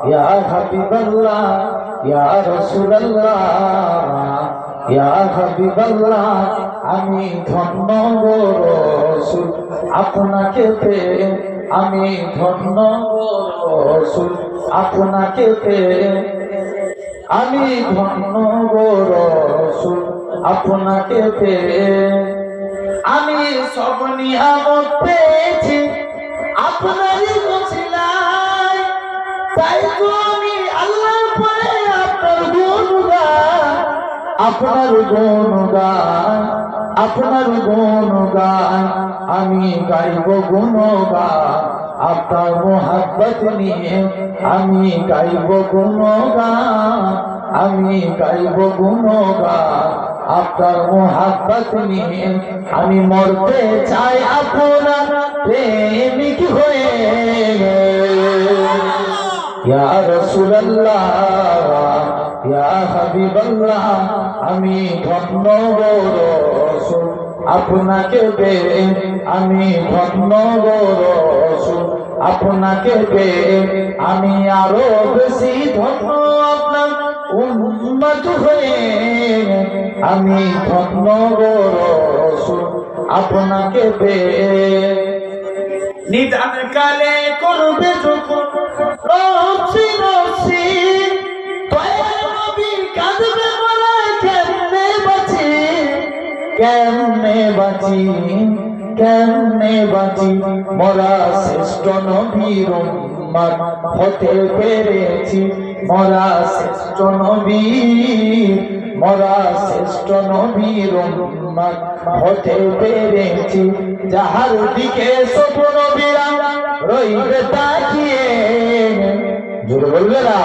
ইয়া হাবিবাল্লাহ ইয়া রাসূলুল্লাহ ইয়া হাবিবাল্লাহ আমি ধন্য গো রাসূল আপনাকে পেয়ে আমি ধন্য গো রাসূল আপনাকে পেয়ে আমি ধন্য গো রাসূল আপনাকে পেয়ে আমি সব নিয়ামত পেয়েছি আপনারই ওসিলায় তাই তো আমি আল্লাহর পরে আপনার গুণগান আমি গাইব গুণগান আপনার মোহাব্বত নিয়ে আমি গাইব গুণগান আমি গাইব গুণগান আপনার মোহাব্বত নিয়ে আমি মরতে চাই আপনার প্রেমিক হয়ে ইয়া রাসূলুল্লাহ ইয়া হাবিবাল্লাহ আমি ধন্য গো রাসূল আপনাকে পেয়ে আমি ধন্য গো রাসূল আপনাকে পেয়ে আমি আরো বেশি ধন্য আপনার উম্মত হয়ে আমি ধন্য গো রাসূল আপনাকে পেয়ে নিদান কালে করবে যখন নফসি নফসি কাঁদবে মোরা কেমনে বাঁচি কেমনে বাঁচি মোরা শ্রেষ্ঠ নবীর উম্মত হতে পেরেছি মোরা শ্রেষ্ঠ নবীর উম্মত হতে পেরেছি যাহার দিকে সব নবীরা রইবে তাকিয়ে জোরে বলবে না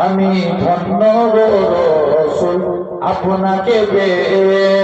আমি ধন্য গো রাসূল আপনাকে পেয়ে